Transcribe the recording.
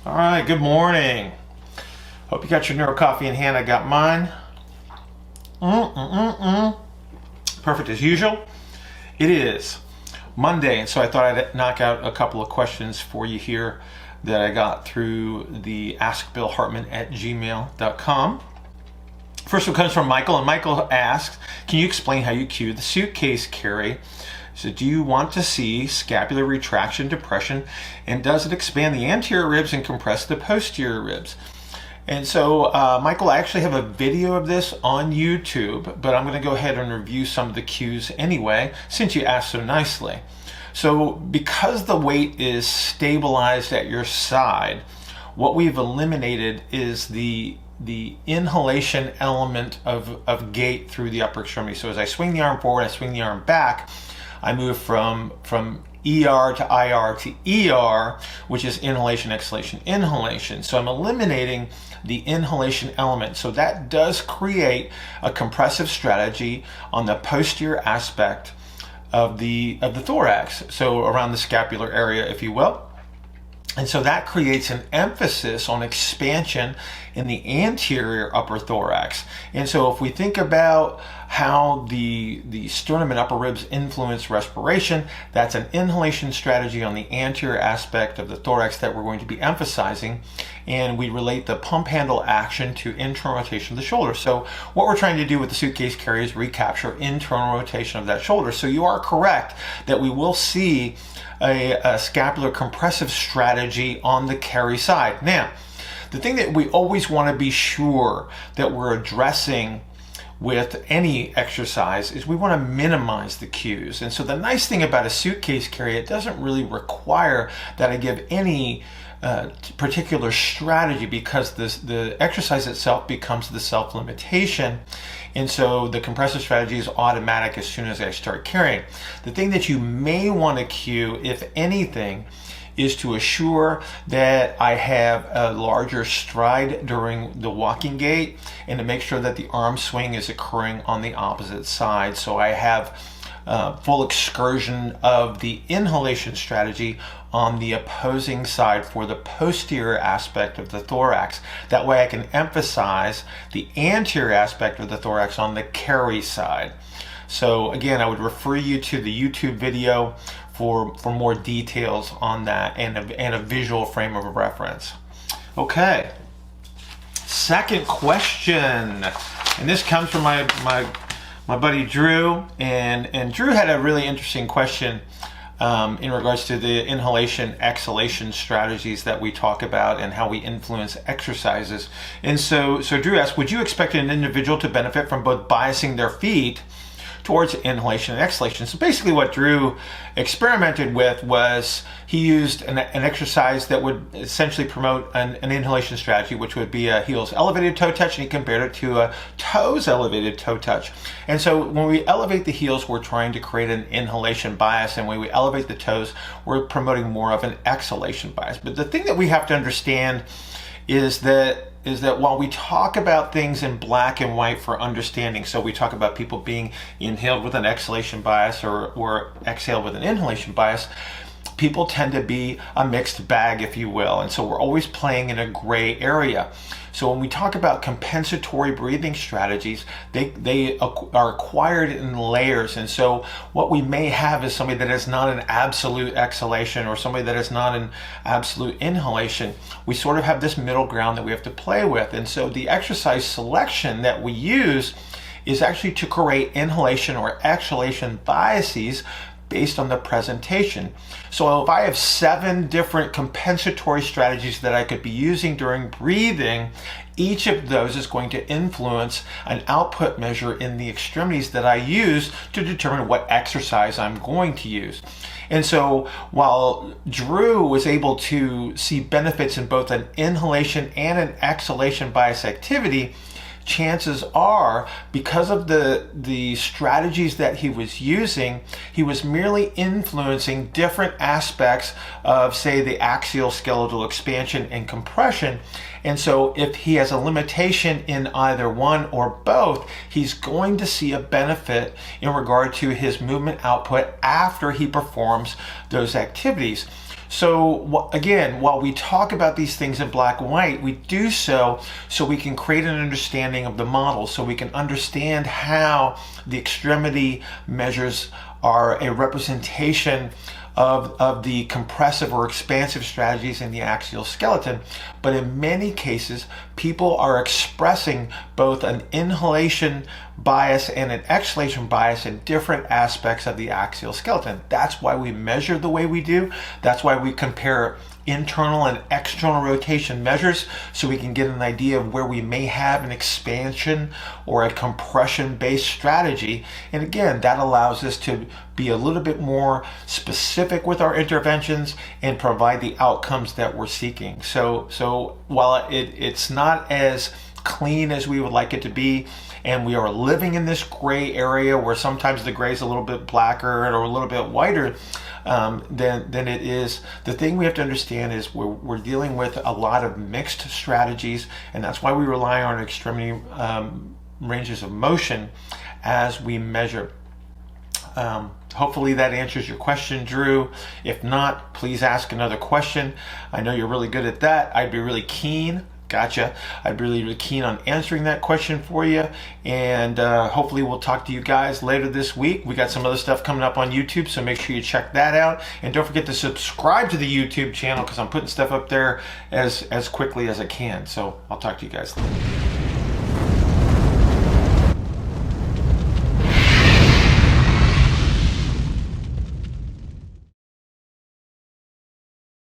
All right, good morning. Hope you got your neuro coffee in hand. I got mine. Perfect as usual. It is Monday, and so I thought I'd knock out a couple of questions for you here that I got through the askbillhartman@gmail.com. First one comes from Michael, and Michael asks, can you explain how you cue the suitcase carry? So do you want to see scapular retraction, depression, and does it expand the anterior ribs and compress the posterior ribs? And so, Michael, I actually have a video of this on YouTube, but I'm going to go ahead and review some of the cues anyway, since you asked so nicely. So because the weight is stabilized at your side, what we've eliminated is the inhalation element of gait through the upper extremity. So as I swing the arm forward, I swing the arm back, I move from ER to IR to ER, which is inhalation, exhalation, inhalation. So I'm eliminating the inhalation element. So that does create a compressive strategy on the posterior aspect of the thorax, so around the scapular area, if you will. And so that creates an emphasis on expansion in the anterior upper thorax. And so if we think about how the sternum and upper ribs influence respiration, that's an inhalation strategy on the anterior aspect of the thorax that we're going to be emphasizing. And we relate the pump handle action to internal rotation of the shoulder. So what we're trying to do with the suitcase carry is recapture internal rotation of that shoulder. So you are correct that we will see a scapular compressive strategy on the carry side. Now, the thing that we always want to be sure that we're addressing with any exercise is we want to minimize the cues. And so the nice thing about a suitcase carry, it doesn't really require that I give any particular strategy, because the exercise itself becomes the self-limitation. And so the compressive strategy is automatic as soon as I start carrying. The thing that you may want to cue, if anything, is to assure that I have a larger stride during the walking gait, and to make sure that the arm swing is occurring on the opposite side. So I have full excursion of the inhalation strategy on the opposing side for the posterior aspect of the thorax. That way I can emphasize the anterior aspect of the thorax on the carry side. So again, I would refer you to the YouTube video for more details on that and a visual frame of reference. Okay, second question, and this comes from my buddy Drew, and Drew had a really interesting question in regards to the inhalation, exhalation strategies that we talk about and how we influence exercises. And so Drew asked, would you expect an individual to benefit from both biasing their feet towards inhalation and exhalation? So basically what Drew experimented with was he used an exercise that would essentially promote an inhalation strategy, which would be a heels elevated toe touch, and he compared it to a toes elevated toe touch. And so when we elevate the heels, we're trying to create an inhalation bias, and when we elevate the toes, we're promoting more of an exhalation bias. But the thing that we have to understand is that while we talk about things in black and white for understanding, so we talk about people being inhaled with an exhalation bias or exhaled with an inhalation bias, people tend to be a mixed bag, if you will. And so we're always playing in a gray area. So when we talk about compensatory breathing strategies, they are acquired in layers. And so what we may have is somebody that is not an absolute exhalation or somebody that is not an absolute inhalation. We sort of have this middle ground that we have to play with. And so the exercise selection that we use is actually to create inhalation or exhalation biases based on the presentation. So if I have 7 different compensatory strategies that I could be using during breathing, each of those is going to influence an output measure in the extremities that I use to determine what exercise I'm going to use. And so while Drew was able to see benefits in both an inhalation and an exhalation bias activity, chances are, because of the strategies that he was using, he was merely influencing different aspects of, say, the axial skeletal expansion and compression. And so if he has a limitation in either one or both, he's going to see a benefit in regard to his movement output after he performs those activities. So again, while we talk about these things in black and white, we do so we can create an understanding of the model, so we can understand how the extremity measures are a representation of the compressive or expansive strategies in the axial skeleton. But in many cases, people are expressing both an inhalation bias and an exhalation bias in different aspects of the axial skeleton. That's why we measure the way we do. That's why we compare internal and external rotation measures, so we can get an idea of where we may have an expansion or a compression based strategy. And again, that allows us to be a little bit more specific with our interventions and provide the outcomes that we're seeking. So while it's not as clean as we would like it to be, and we are living in this gray area where sometimes the gray is a little bit blacker or a little bit whiter than it is, the thing we have to understand is we're dealing with a lot of mixed strategies, and that's why we rely on extremity ranges of motion as we measure. Hopefully that answers your question, Drew. If not, please ask another question. I know you're really good at that. I'd be really keen. Gotcha. I'd be really keen on answering that question for you. And hopefully we'll talk to you guys later this week. We got some other stuff coming up on YouTube, so make sure you check that out. And don't forget to subscribe to the YouTube channel, because I'm putting stuff up there as quickly as I can. So I'll talk to you guys later.